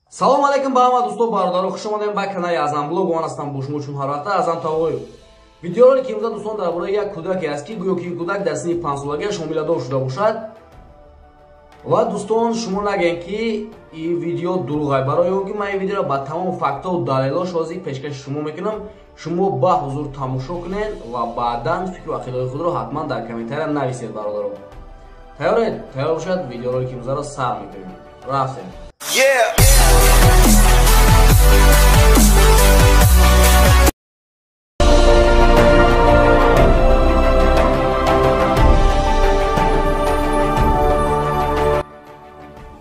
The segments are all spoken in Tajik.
Салом алейкум ба ҳама дӯстон бародарон, хуш омадем ба канали Азам блог. Ман ҳастам бо шумо чун ҳар ҳафта Азам Тавоев. Видеоролик ки имрӯз дӯстон дар бораи як кӯдаке аст ки гӯё ки ин кӯдак дар синни 5 солагиаш ҳомиладор шуда бошад. Ва дӯстон шумо нагӯед ки ин видео дурӯғ аст, барои он ки ман ин видеоро ба тамом фактҳо ва далелҳош ҳозир пешкаши шумо мекунам. Шумо ба ҳузур тамошо кунед ва баъдан фикру ақидаи худро ҳатман дар комментария нависед бародарон. Тайёред? Тайёр бошад, видеоролики имрӯзро сар мекунем. Рафтем.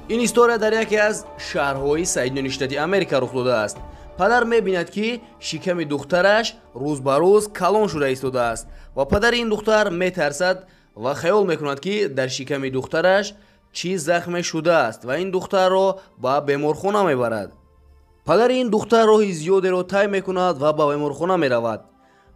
ин история дар яке аз шаҳрҳои Соединёни Штати Америка рух додааст. Падар мебинад ки шиками духтараш рӯз ба рӯз калон шуда истодааст ва падари ин духтар метарсад ва хаёл мекунад ки дар шиками духтараш чӣ захме шудааст ва ин духтарро ба беморхона мебарад. Падари ин духтар роҳи зиёдеро тай мекунад ва ба беморхона меравад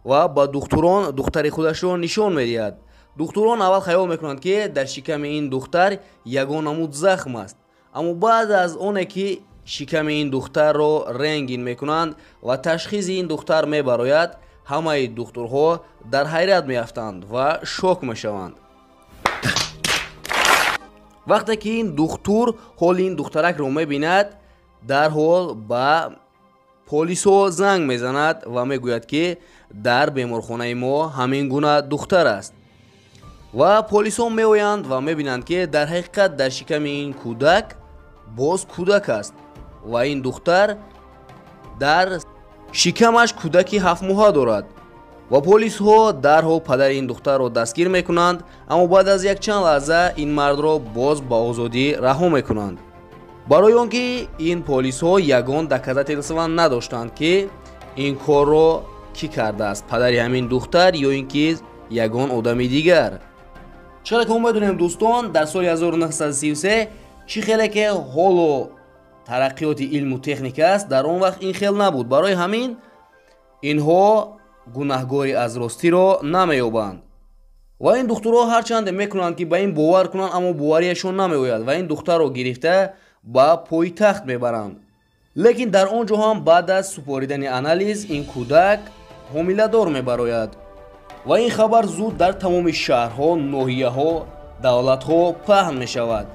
ва ба духтурон духтари худашро нишон медиҳад. Духтурон аввал хаёл мекунанд ки дар шиками ин духтар ягон намуд захм аст, аммо баъд аз оне ки шиками ин духтарро рентген мекунанд ва ташхиси ин духтар мебарояд, ҳамаи духтурҳо дар ҳайрат меафтанд ва шок мешаванд. вақте ки ин духтур ҳоли ин духтаракро мебинад, дарҳол ба полисо занг мезанад ва мегӯяд ки дар беморхонаи мо ҳамин гуна духтар аст. ва полисо меоянд ва мебинанд ки дар ҳақиқат дар шиками ин кӯдак боз кӯдак аст ва ин духтар дар шикамаш кӯдаки 7 моҳа дорад. ва полисҳо дарҳол падари ин духтарро дастгир мекунанд, аммо баъд аз якчанд лаҳза ин мардро боз ба озодӣ раҳо мекунанд. барои он ки ин полисҳо ягон доказательства надоштанд ки ин корро кӣ кардааст, падари ҳамин духтар ё ин ки ягон одами дигар. чаре ки мо медонем дӯстон, дар соли 1933 чӣ хеле ки ҳоло тараққиёти илму техника аст, дар он вақт ин хел набуд. барои ҳамин инҳо гунаҳгори аз ростиро намеёбанд. ва ин духтурҳо ҳарчанде мекунанд ки ба ин бовар кунанд, аммо боварияшон намеояд ва ин духтарро гирифта ба пойтахт мебаранд. лекин дар он ҷо ҳам баъд аз супоридани анализ ин кӯдак ҳомиладор мебарояд. ва ин хабар зуд дар тамоми шаҳрҳо, ноҳияҳо, давлатҳо паҳн мешавад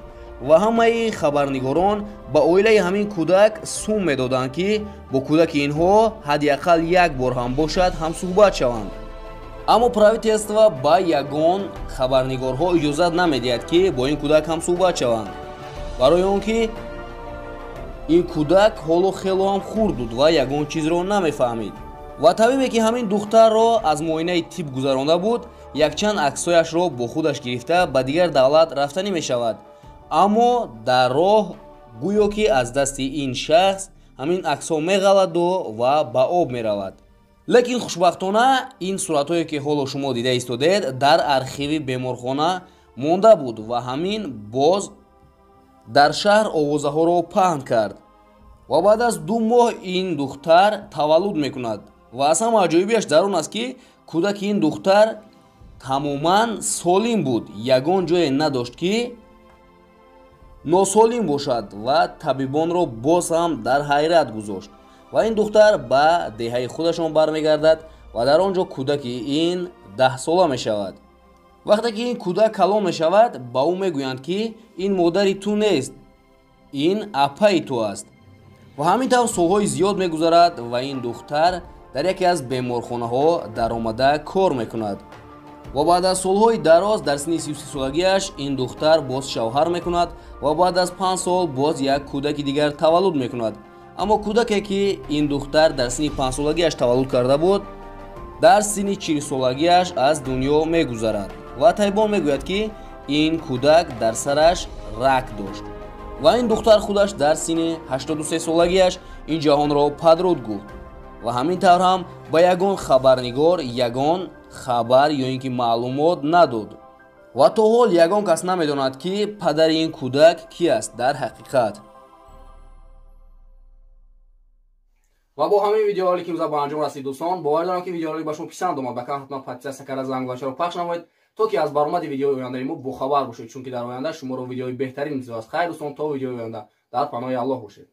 ва ҳамаи хабарнигорон ба оилаи ҳамин кӯдак сум медоданд ки бо кӯдаки инҳо ҳадди ақал як бор ҳам бошад ҳамсуҳбат шаванд. аммо правительство ба ягон хабарнигорҳо иҷозат намедиҳад ки бо ин кӯдак ҳамсуҳбат шаванд, барои он ки ин кӯдак ҳоло хело ҳам хурд буд ва ягон чизро намефаҳмид. ва табибе ки ҳамин духтарро аз муоинаи тиб гузаронда буд, якчанд аксҳояшро бо худаш гирифта ба дигар давлат рафтанӣ мешавад. аммо дар роҳ гӯё ки аз дасти ин шахс ҳамин аксҳо меғаладу ва ба об меравад. лекин хушбахтона ин суратҳое ки ҳоло шумо дида истодед дар архиви беморхона монда буд ва ҳамин боз дар шаҳр овозаҳоро паҳн кард. ва баъд аз 2 моҳ ин духтар таваллуд мекунад. ва аз ҳама аҷоибияш дар он аст ки кӯдаки ин духтар тамоман солим буд, ягон ҷое надошт ки носолим бошад ва табибонро боз ҳам дар ҳайрат гузошт. ва ин духтар ба деҳаи худашон бармегардад ва дар он ҷо кӯдаки ин 10 сола мешавад. вақте ки ин кӯдак калон мешавад, ба ӯ мегӯянд ки ин модари ту нест, ин апаи ту аст. ва ҳамин тавр солҳои зиёд мегузарад ва ин духтар дар яке аз беморхонаҳо даромада кор мекунад. ва баъд аз солҳои дароз дар синни 33 солагиаш ин духтар боз шавҳар мекунад ва баъд аз 5 сол боз як кӯдаки дигар таваллуд мекунад. аммо кӯдаке ки ин духтар дар синни 5 солагиаш таваллуд карда буд, дар синни 40 солагиаш аз дунё мегузарад ва табибон мегӯяд ки ин кӯдак дар сараш рак дошт. ва ин духтар худаш дар синни 83 солагиаш ин ҷаҳонро падруд гуфт ва ҳамин тавр ҳам ба ягон хабарнигор ягон хабар ё ин ки маълумот надод. ва то ҳол ягон кас намедонад ки падари ин кӯдак кӣ аст дар ҳақиқат. ва бо ҳамин видеоролики имрӯз ба анҷом расид дӯстон. бовар дорам ки видеоролик ба шумо писанд омад. ба кам ҳатман подписатсия карда зангвачаро пахш намоед, то ки аз баромади видеои ояндаи мо бохабар бошед, чунки дар оянда шуморо видеои беҳтарин интизор аст. хайр дӯстон, то видеои оянда дар паноҳи Аллоҳ бошед.